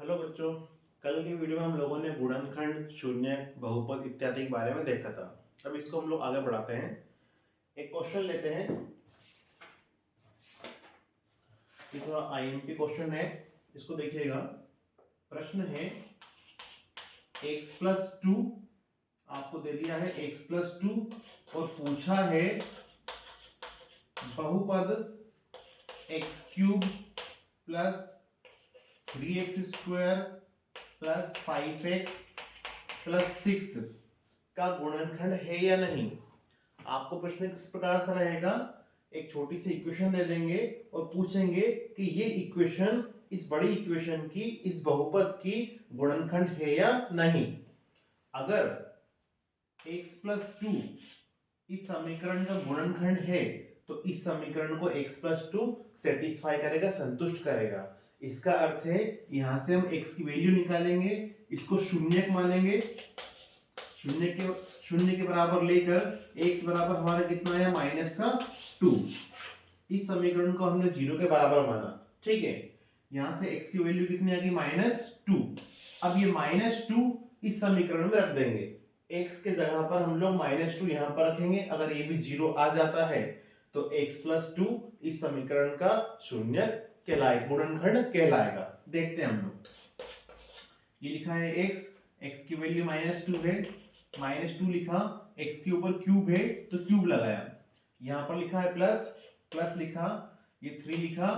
Hello बच्चों। कल के वीडियो में हम लोगों ने गुणनखंड, शून्यक, बहुपद इत्यादि के बारे में देखा था। अब इसको हम लोग आगे बढ़ाते हैं। एक क्वेश्चन लेते हैं। ये थोड़ा आईएमपी क्वेश्चन है, इसको देखिएगा। प्रश्न है x+2 आपको दे दिया है x+2 और पूछा है बहुपद x³ plus 3x² plus 5x plus 6 का गुणनखंड है या नहीं। आपको प्रश्न किस प्रकार से रहेगा, एक छोटी सी इक्वेशन दे देंगे और पूछेंगे कि ये इक्वेशन इस बड़ी इक्वेशन की, इस बहुपद की गुणनखंड है या नहीं। अगर x+2 इस समीकरण का गुणनखंड है तो इस समीकरण को x+2 सेटिस्फाई करेगा, संतुष्ट करेगा। इसका अर्थ है यहां से हम x की वैल्यू निकालेंगे, इसको शून्यक मानेंगे, शून्य के बराबर लेकर x बराबर हमारा कितना है -2। इस समीकरण को हमने 0 के बराबर माना, ठीक है। यहां से x की वैल्यू कितनी आ गई -2। अब ये -2 इस समीकरण में रख देंगे, x के जगह पर हम लोग -2 यहां पर रखेंगे। अगर ये भी 0 आ जाता है तो x+2 इस समीकरण का शून्यक कहलाएगा, गुणनखंड कहलाएगा। देखते हैं हम लोग। ये लिखा है x की वैल्यू -2 है, -2 लिखा, x के ऊपर क्यूब है तो क्यूब लगाया। यहां पर लिखा है प्लस लिखा, ये 3 लिखा,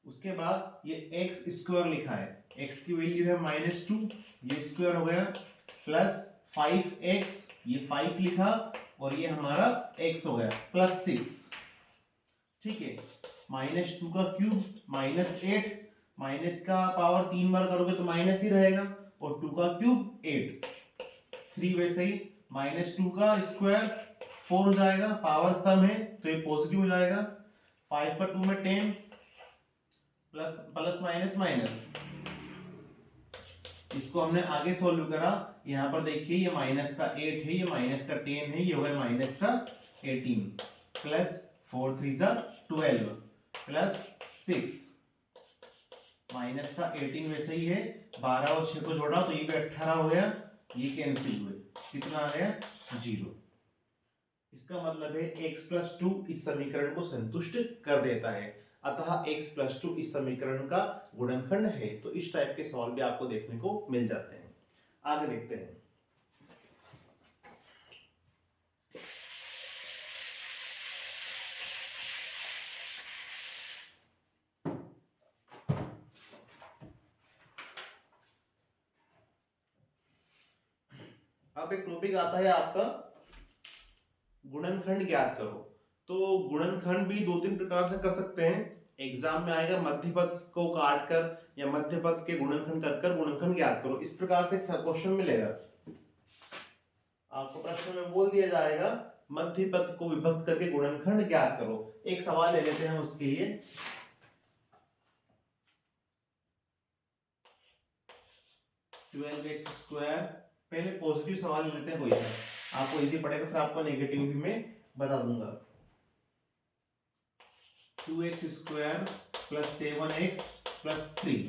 उसके बाद ये x² लिखा है, x की वैल्यू है -2, ये स्क्वायर हो गया, प्लस 5x, ये 5 लिखा और ये हमारा x हो गया प्लस 6, ठीक है। -2 का क्यूब -8, माइनस का पावर 3 बार करोगे तो माइनस ही रहेगा, और 2 का क्यूब 8, 3 वैसे ही -2 का स्क्वायर 4 हो जाएगा, पावर सम है तो ये पॉजिटिव हो जाएगा। 5 का 2 में 10, प्लस प्लस माइनस माइनस, इसको हमने आगे सॉल्व करा। यहां पर देखिए ये माइनस का 8 है, ये माइनस का 10 है, ये हो गया माइनस का 18, प्लस 4 3 12 प्लस 6, माइनस का 18 वैसे ही है, 12 और 6 को जोड़ा तो ये भी 18 हो गया, ये कैंसिल हुए, कितना आ गया 0। इसका मतलब है x+2 इस समीकरण को संतुष्ट कर देता है, अतः x+2 इस समीकरण का गुणनखंड है। तो इस टाइप के सवाल भी आपको देखने को मिल जाते हैं। आगे देखते हैं। अब एक टॉपिक आता है आपका गुणनखंड ज्ञात करो। तो गुणनखंड भी 2-3 प्रकार से कर सकते हैं। एग्जाम में आएगा मध्यपद को काटकर या मध्यपद के गुणनखंड कर गुणनखंड ज्ञात करो, इस प्रकार से एक क्वेश्चन मिलेगा आपको। प्रश्न में बोल दिया जाएगा मध्यपद को विभक्त करके गुणनखंड ज्ञात करो। एक सवाल ले लेते हैं उसके लिए। पहले पॉजिटिव सवाल लेते हैं कोई सा, आपको इजी पड़ेगा, फिर आपको नेगेटिव भी मैं बता दूंगा। 2x² प्लस 7x प्लस 3,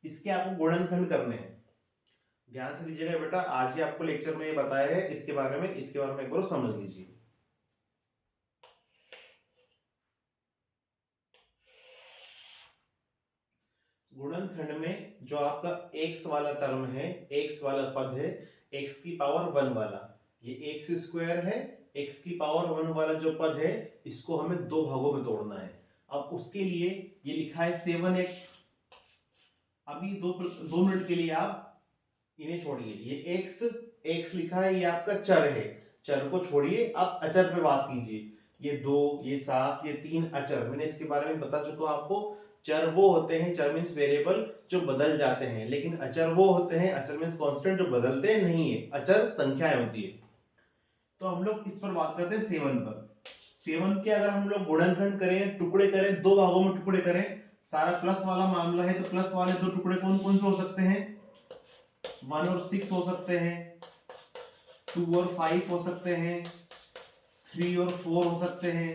इसके आपको गुणनखंड करने हैं। ध्यान से लीजिएगा बेटा, आज ही आपको लेक्चर में ये बताया है, इसके बारे में एक बार समझ लीजिए। गुणनखंड में जो आपका x वाला टर्म है, x वाला पद है, x की पावर 1 वाला, ये x² है, x की पावर 1 वाला जो पद है, इसको हमें दो भागों में तोड़ना है। अब उसके लिए ये लिखा है 7x, अभी दो मिनट के लिए आप इन्हें छोड़िए। ये x लिखा है, ये आपका चर है, चर को छोड़िए, आप अचर पे बात कीजिए। ये 2, ये 7, ये 3 अचर, मैंने इसके बारे में बता चुका हूं आपको। चर वो होते हैं, चर मींस वेरिएबल, जो बदल जाते हैं, लेकिन अचर वो होते हैं, अचर मींस कांस्टेंट, जो बदलते नहीं है। अचर संख्याएं होती है। तो हम लोग इस पर बात करते हैं 7 पर। 7 के अगर हम लोग गुणनखंड करें, टुकड़े करें, दो भागों में टुकड़े करें, सारा प्लस वाला मामला है, तो प्लस वाले दो टुकड़े कौन कौन से हो सकते हैं? 1 और 6 हो सकते हैं, 2 और 5 हो सकते हैं, 3 और 4 हो सकते हैं,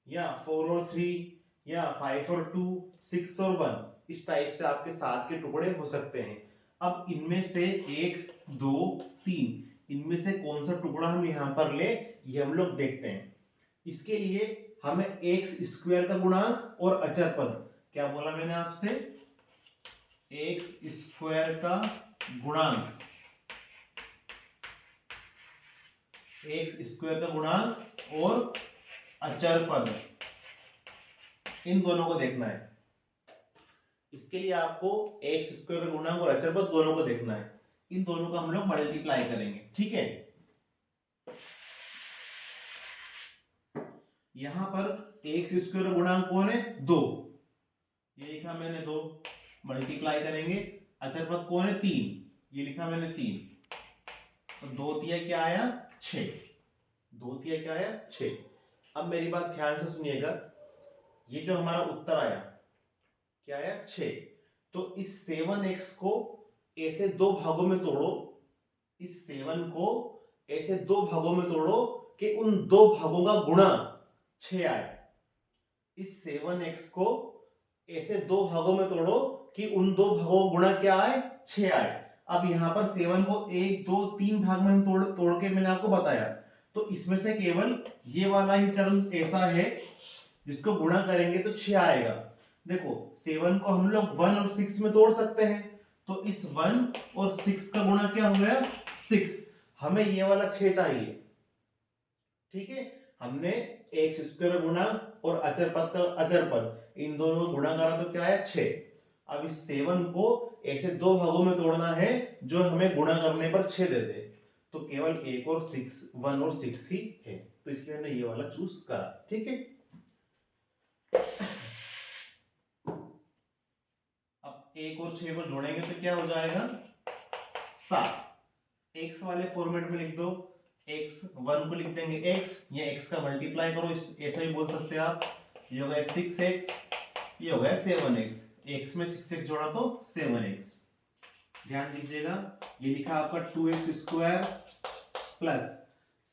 या 4 और 3, या 5 और 2, 6 और 1। इस टाइप से आपके 7 के टुकड़े हो सकते हैं। अब इनमें से 1 2 3 इनमें से कौन सा टुकड़ा हम यहाँ पर ले, ये हम लोग देखते हैं। इसके लिए हमें एक्स स्क्वायर का गुणांक और अचर पद, क्या बोला मैंने आपसे, एक्स स्क्वायर का गुणांक, एक्स स्क्वायर का गुणांक और अचर पद, इन दोनों को देखना है। इसके लिए आपको एक्स स्क्वायर का गुणांक और अचर पद दोनों को देखना है। इन दोनों का हम लोग मल्टीप्लाई करेंगे, ठीक है। यहां पर एक्स स्क्वायर का गुणांक कौन है, 2, ये लिखा मैंने 2, मल्टीप्लाई करेंगे। अचर पद कौन है, 3, ये लिखा मैंने 3, तो 2 तिया क्या आया 6, 2 तिया क्या आया 6। अब मेरी बात ध्यान से सुनिएगा, ये जो हमारा उत्तर आया क्या आया 6, तो इस 7x को ऐसे 2 भागों में तोड़ो, इस 7 को ऐसे 2 भागों में तोड़ो कि उन 2 भागों का गुणा 6 आए। इस 7x को ऐसे 2 भागों में तोड़ो कि उन 2 भागों का गुणा क्या आए 6 आए। अब यहां पर 7 को 1 2 3 भाग में हम तोड़ के मैंने आपको बताया, तो इसमें से केवल ये वाला ही टर्म ऐसा है जिसको गुणा करेंगे तो 6 आएगा। देखो 7 को हम लोग 1 और 6 में तोड़ सकते हैं, तो इस 1 और 6 का गुणा क्या हो गया 6, हमें ये वाला 6 चाहिए, ठीक है। हमने एक्स स्क्वायर गुणा और अचर पद का अचर पद, इन दोनों को गुणा करा तो क्या आया 6। अब इस 7 को ऐसे 2 भागों में तोड़ना है जो हमें गुणा करने पर 6 दे दे, तो केवल 1 और 6 ही है, तो इसलिए हमने ये वाला चूज करा, ठीक है। अब 1 और 6 को जोड़ेंगे तो क्या हो जाएगा 7। एक्स वाले फॉर्मेट में लिख दो, x 1 को लिख देंगे x, ये x का मल्टीप्लाई करो, ऐसा भी बोल सकते हो आप, ये हो गया 6x, ये हो गया 7x, x में 6x जोड़ा तो 7x। ध्यान दीजिएगा, ये लिखा आपका 2x स्क्वायर प्लस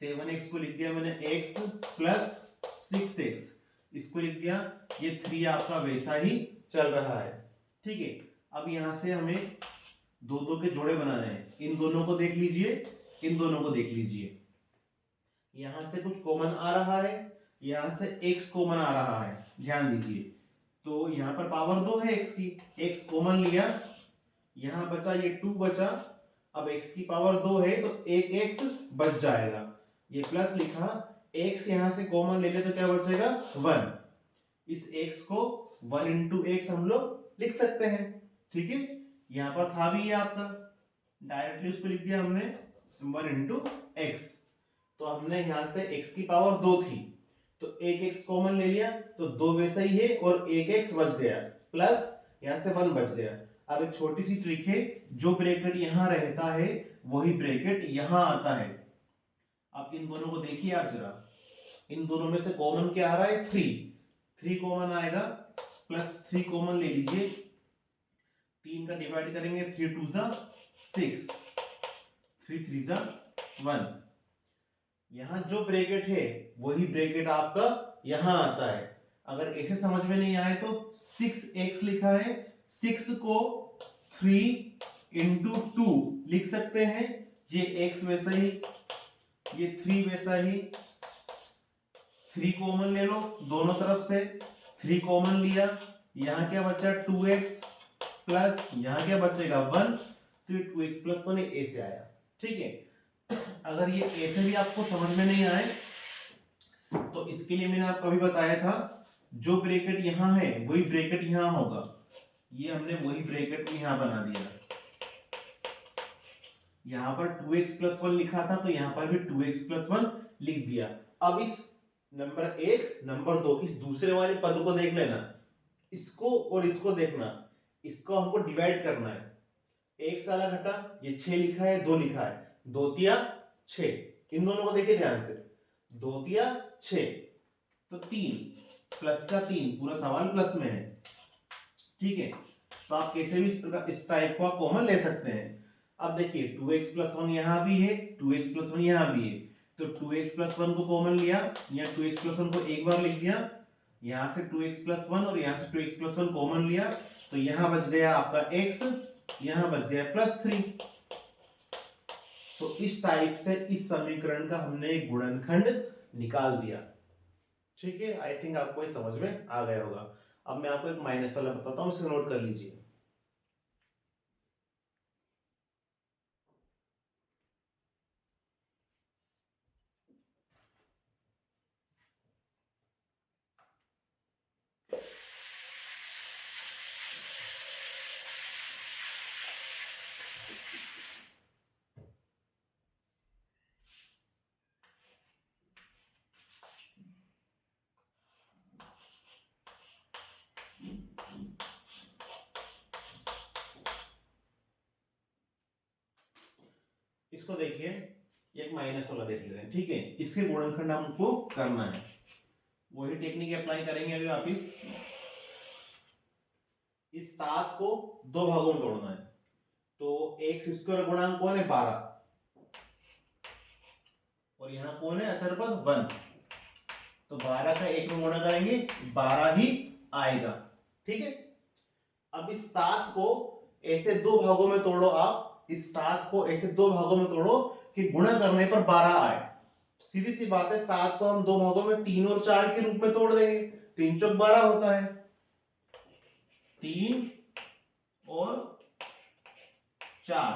7x को लिख दिया मैंने x प्लस 6x, इसको लिख दिया, ये 3 आपका वैसा ही चल रहा है, ठीक है। अब यहां से हमें 2 के जोड़े बनाने हैं, इन दोनों को देख लीजिए, इन दोनों को देख लीजिए, यहां से कुछ कॉमन आ रहा है, यहां से x कॉमन आ रहा है, ध्यान दीजिए। तो यहां पर पावर 2 है x की, x कॉमन लिया, यहां बचा ये 2 बचा, अब x की पावर 2 है तो एक x बच जाएगा, ये प्लस लिखा, x यहां से कॉमन ले ले तो क्या बचेगा 1, इस x को 1 इंटू x हम लोग लिख सकते हैं, ठीक है। यहां पर था भी ये आपका, डायरेक्टली उसको लिख दिया हमने 1 इंटू एक्स, तो हमने यहां से x की पावर 2 थी तो एक x कॉमन ले लिया तो 2 वैसा ही है और एक x बच गया, प्लस यहां से 1 बच गया। अब एक छोटी सी ट्रिक है, जो ब्रैकेट यहां रहता है वही ब्रैकेट यहां आता है। अब इन दोनों को देखिए आप जरा, इन दोनों में से कॉमन क्या आ रहा है 3 कॉमन आएगा, प्लस 3 कॉमन ले लीजिए, 3 का डिवाइड करेंगे 3 2 जा 6, 3 3 जा 1, यहां जो ब्रैकेट है वही ब्रैकेट आपका यहां आता है। अगर ऐसे समझ में नहीं आए तो 6x लिखा है, 6 को 3 इंटू 2 लिख सकते हैं, ये x वैसा ही, ये 3 वैसा ही, 3 कॉमन ले लो दोनों तरफ से, 3 कॉमन लिया, यहां क्या बचा 2x प्लस यहां क्या बचेगा 1, तो ये 2x प्लस 1 ऐसे आया, ठीक है। अगर ये ऐसे भी आपको समझ में नहीं आए तो इसके लिए मैंने आपको अभी बताया था, जो ब्रैकेट यहां है वही ब्रैकेट यहां होगा, ये हमने वही ब्रैकेट यहां बना दिया, यहां पर 2x प्लस 1 लिखा था तो यहां पर भी 2x प्लस 1 लिख दिया। अब इस नंबर 1 नंबर 2 इस दूसरे वाले पद को देख लेना, इसको और इसको देखना, इसको हमको डिवाइड करना है, एक साला घटा, ये 6 लिखा है 2 लिखा है, 2 तिया 6, इन दोनों को देखिए ध्यान से, 2 तिया 6 तो 3 प्लस का 3, पूरा सवाल प्लस में है, ठीक है। तो आप कैसे भी इस टाइप को आप कॉमन ले सकते हैं। अब देखिए 2x प्लस 1 यहां भी है, 2x प्लस 1 यहां भी है, तो 2x प्लस 1 को कॉमन लिया, या 2x प्लस 1 को एक बार लिख दिया, यहां से 2x प्लस 1 और यहां से 2x प्लस 1 कॉमन लिया, तो यहां बच गया आपका x, यहां बच गया +3। तो इस टाइप से इस समीकरण का हमने एक गुणनखंड निकाल दिया। ठीक है, आई थिंक आपको ये समझ में आ गया होगा। अब मैं आपको एक माइनस वाला बताता हूं, इसे नोट कर लीजिए। इसको देखिए, एक माइनस वाला देख लेते हैं। ठीक है, इसके गुणनखंड हमको करना है, वही टेक्निक अप्लाई करेंगे अभी वापिस। इस 7 को दो भागों में तोड़ना है, तो एक्स स्क्वायर गुणांक कौन है 12, और यहाँ कौन है अचर पद 1, तो 12 का 1 में गुणा करेंगे 12 ही आएगा। ठीक है, अब इस 7 को ऐसे दो भागों में तोड़ो आप, इस 7 को ऐसे दो भागों में तोड़ो कि गुणा करने पर 12 आए। सीधी सी बात है, 7 को हम दो भागों में 3 और 4 के रूप में तोड़ देंगे, 3 चौक 12 होता है, 3 और 4,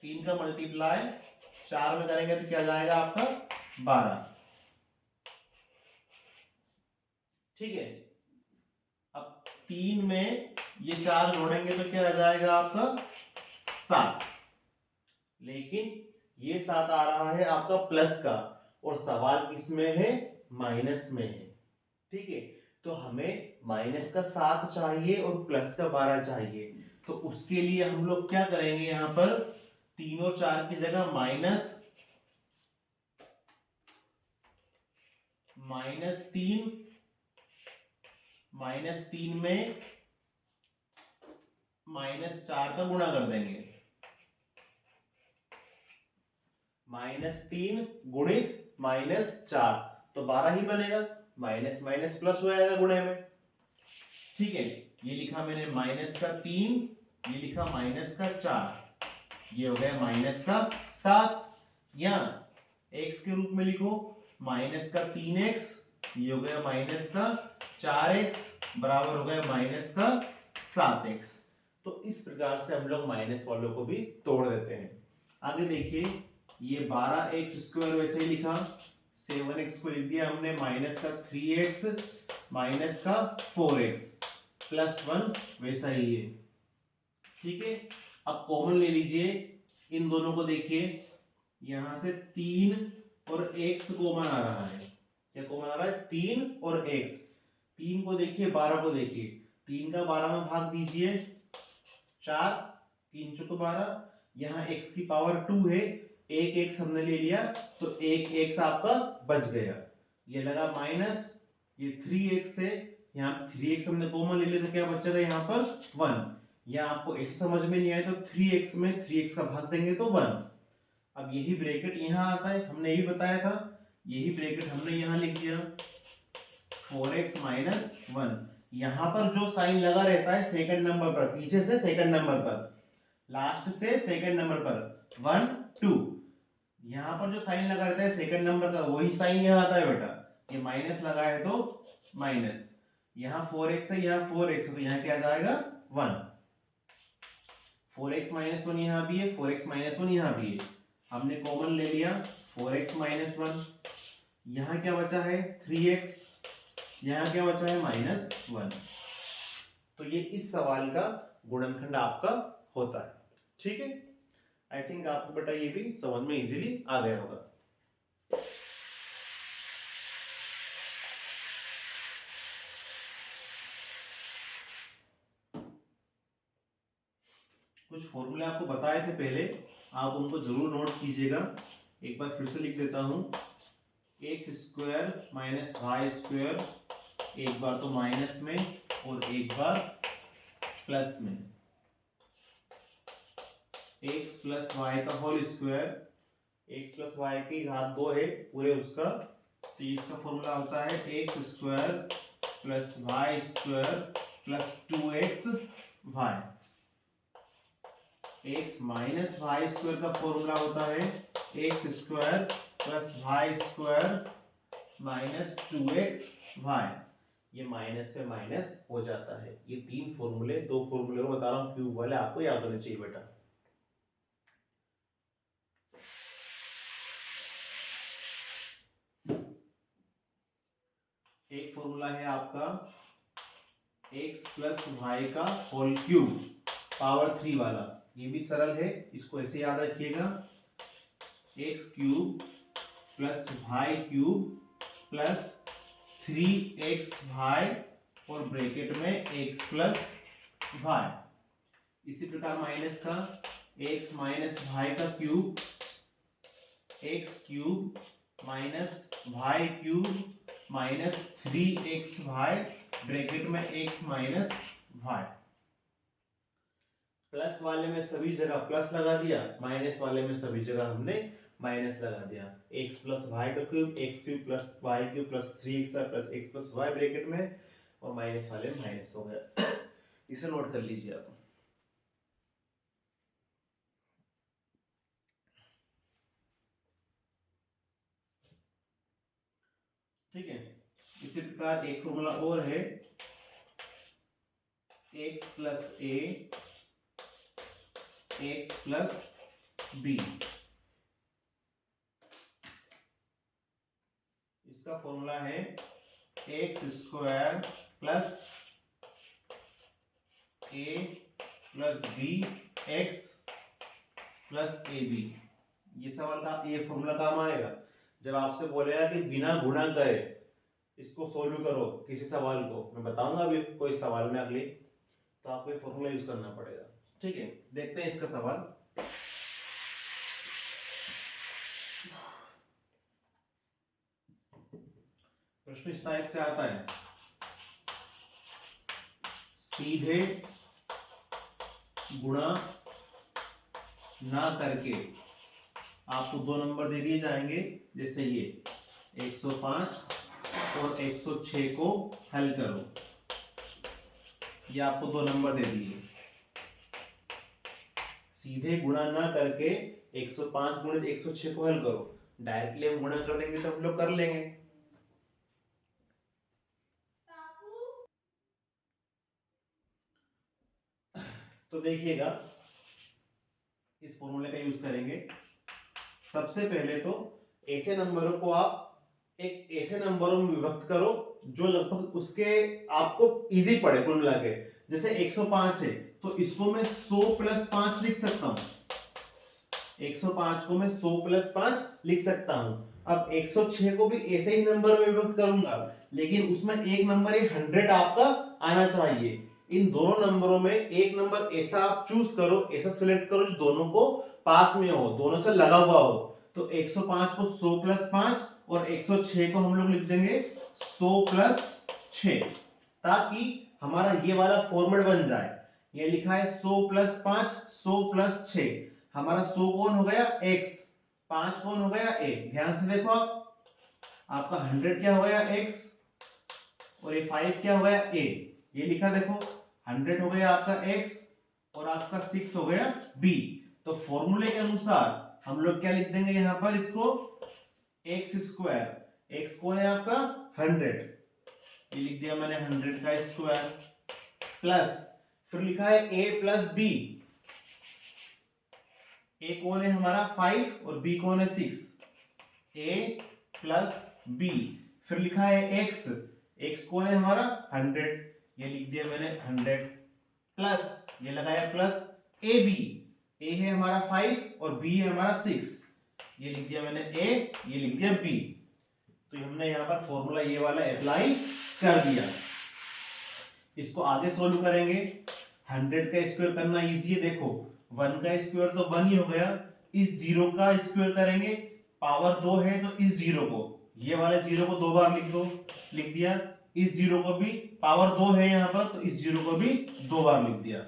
3 का मल्टीप्लाई 4 में करेंगे तो क्या जाएगा आपका 12। ठीक है, अब 3 में ये 4 जोड़ेंगे तो क्या आ जाएगा आपका 7, लेकिन ये 7 आ रहा है आपका प्लस का, और सवाल किसमें है, माइनस में है। ठीक है, तो हमें माइनस का 7 चाहिए और प्लस का 12 चाहिए, तो उसके लिए हम लोग क्या करेंगे, यहां पर 3 और 4 की जगह -3 -3 में -4 का गुणा कर देंगे, -3 गुणित -4, तो 12 ही बनेगा, माइनस माइनस प्लस हो जाएगा गुणे में। ठीक है, ये लिखा मैंने -3, ये लिखा -4, ये हो गया -7, या x के रूप में लिखो -3x, ये हो गया -4x, बराबर हो गया -7x। तो इस प्रकार से हम लोग माइनस वालों को भी तोड़ देते हैं। आगे देखिए, ये 12x² वैसे ही लिखा, 7x को लिख दिया हमने -3x -4x +1 वैसा ही है। ठीक है, अब कॉमन ले लीजिए, इन दोनों को देखिए, यहां से 3 और x कॉमन आ रहा है। क्या कॉमन आ रहा है, 3 और x। 3 को देखिए, 12 को देखिए, 3 का 12 में भाग दीजिए 4, 3 चौक 12, यहाँ x की पावर 2 है, एक x हमने ले लिया तो एक x आपका बच गया, ये लगा माइनस, ये 3x है, यहाँ 3x हमने कॉमन ले लिया तो क्या बचेगा यहाँ पर 1, या आपको ऐसे समझ में नहीं आए तो 3x में 3x का भाग देंगे तो 1। अब यही ब्रैकेट यहाँ आता है, हमने यही बताया था, यही ब्रैकेट हमने यहाँ लिख दिया 4x - 1। यहाँ पर जो साइन लगा रहता है सेकंड नंबर पर, पीछे से सेकंड नंबर पर, लास्ट से सेकंड नंबर पर 1 2, यहाँ पर जो साइन लगा रहता है सेकंड नंबर का, वही साइन यहाँ आता है बेटा। ये माइनस लगा है तो माइनस, यहाँ 4x है, यहाँ 4x है, तो यहाँ क्या जाएगा 1। 4x - 1 यहाँ भी है, 4x - 1 यहाँ भी है, हमने कॉमन ले लिया 4x - 1। यहाँ क्या बचा है 3x, यहाँ क्या बचा है -1। तो ये इस सवाल का गुणनखंड आपका होता है। ठीक है, आई थिंक आपको बेटा ये भी समझ में इजीली आ गया होगा। कुछ फॉर्मूले आपको बताए थे पहले, आप उनको जरूर नोट कीजिएगा। एक बार फिर से लिख देता हूं, x² - y², एक बार तो माइनस में और एक बार प्लस में, x + y का होल स्क्वायर, x + y की घात 2 है पूरे उसका, तो इसका फॉर्मूला होता है x² + y² plus 2x y. x minus y square का फॉर्मूला होता है x square plus y square minus 2x y. ये माइनस से माइनस हो जाता है। ये तीन फॉर्मूले, दो फॉर्मूले को बता रहा हूं क्यूब वाले, आपको याद होने चाहिए बेटा। एक फॉर्मूला है आपका x प्लस वाई का होल क्यूब पावर 3 वाला, ये भी सरल है, इसको ऐसे याद रखिएगा, x cube plus y cube plus 3x y और ब्रैकेट में x प्लस वाई। इसी प्रकार माइनस का x माइनस वाई का cube, x cube minus y cube minus 3x y bracket में x माइनस वाई। प्लस वाले में सभी जगह प्लस लगा दिया, माइनस वाले में सभी जगह हमने माइनस लगा दिया। x प्लस वाई का cube, x cube plus y cube plus 3x plus x plus y bracket में, और माइनस वाले में माइनस हो गया। इसे नोट कर लीजिए आप। ठीक है, इसी प्रकार एक फॉर्मूला और है x plus a x plus b। इसका फॉर्मूला है x square plus a plus b x plus a b. ये सवाल का ये फॉर्मूला काम आएगा जब आपसे बोलेगा कि बिना गुणा करे इसको सोल्व करो किसी सवाल को। मैं बताऊंगा अभी कोई सवाल में अगली, तो आपको ये फॉर्मूला यूज करना पड़ेगा। ठीक है, देखते हैं इसका सवाल। प्रश्न इस टाइप से आता है, सीधे गुणा ना करके आपको दो नंबर दे दिए जाएंगे, जैसे ये 105 और 106 को हल करो। ये आपको दो नंबर दे दिए, सीधे गुणा ना करके 105 गुणित 106 को हल करो। डायरेक्टली हम गुणा कर देंगे तो हम लोग कर लेंगे। तो देखिएगा, इस फॉर्मूले का यूज करेंगे। सबसे पहले तो ऐसे नंबरों को आप एक ऐसे नंबरों में विभक्त करो जो लगभग उसके आपको इजी पड़े कुल मिला के। जैसे 105 है तो इसको मैं 100 प्लस 5 लिख सकता हूं। 105 को मैं 100 प्लस 5 लिख सकता हूं। अब 106 को भी ऐसे ही नंबर में विभक्त करूंगा, लेकिन उसमें एक नंबर 100 आपका आना चाहिए। इन दोनों नंबरों में एक नंबर ऐसा आप चूज करो, ऐसा सिलेक्ट करो जो दोनों को पास में हो, दोनों से लगा हुआ हो। तो 105 को 100 प्लस 5 और 106 को हम लोग लिख देंगे 100 प्लस 6, ताकि हमारा ये वाला फॉर्मेट बन जाए। ये लिखा है 100 प्लस 5 100 प्लस 6। हमारा 100 कौन हो गया x, 5 कौन हो गया a। ध्यान से देखो आपका 100 क्या हो गया x और ये 5 क्या हो गया a। ये लिखा देखो 100 हो गया आपका x और आपका 6 हो गया b। तो फॉर्मूले के अनुसार हम लोग क्या लिख देंगे यहां पर, इसको एक्स स्क्वायर, एक्स कौन है आपका 100, ये लिख दिया मैंने 100 का स्क्वायर, प्लस फिर लिखा है a प्लस b। a कौन है हमारा 5 और b कौन है 6, a प्लस b। फिर लिखा है x, x कौन है हमारा 100, ये लिख दिया मैंने 100, प्लस ये लगाया प्लस ab, a है हमारा 5 और b है हमारा 6, ये लिख दिया मैंने a, ये लिख दिया b। तो हमने यहाँ पर फॉर्मूला ये वाला अप्लाई कर दिया। इसको आगे सोल्व करेंगे। 100 का स्क्वायर करना इजी है, देखो 1 का स्क्वायर तो 1 ही हो गया, इस जीरो का स्क्वायर करेंगे, पावर 2 है तो इस जीरो को, ये वाले जीरो को 2 बार लिख दो, लिख दिया। इस जीरो को भी पावर 2 है यहाँ पर, तो इस जीरो को भी 2 बार लिख दिया।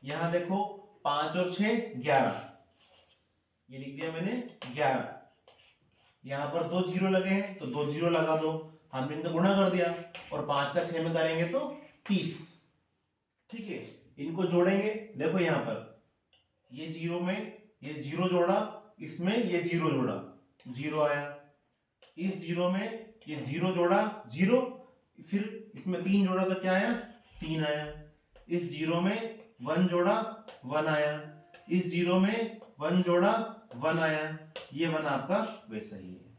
यहाँ देखो 5 और 6 11, ये लिख दिया मैंने 11। यहाँ पर 2 जीरो लगे हैं तो 2 जीरो लगा दो, हमने इनका गुणा कर दिया, और 5 का 6 में करेंगे तो 30। ठीक है, इनको जोड़ेंगे, देखो यहाँ पर ये जीरो में ये जीरो जोड़ा, इसमें ये जीरो जोड़ा, जीरो आया, इस जीरो में ये जीरो जोड़ा, जीरो, फिर इसमें तीन जोड़ा तो क्या आया, तीन आया, इस जीरो में वन जोड़ा, वन आया, इस जीरो में वन जोड़ा, वन आया, ये वन आपका वैसा ही है।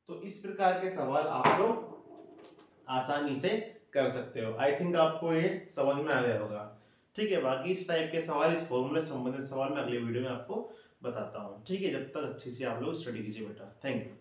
तो इस प्रकार के सवाल आप लोग आसानी से कर सकते हो। आई थिंक आपको ये समझ में आ गया होगा। ठीक है, बाकी इस टाइप के सवाल, इस फॉर्मूले से संबंधित सवाल मैं अगले वीडियो में आपको बताता हूँ। ठीक है, जब तक अच्छे से आप लोग स्टडी कीजिए बेटा। Thank you.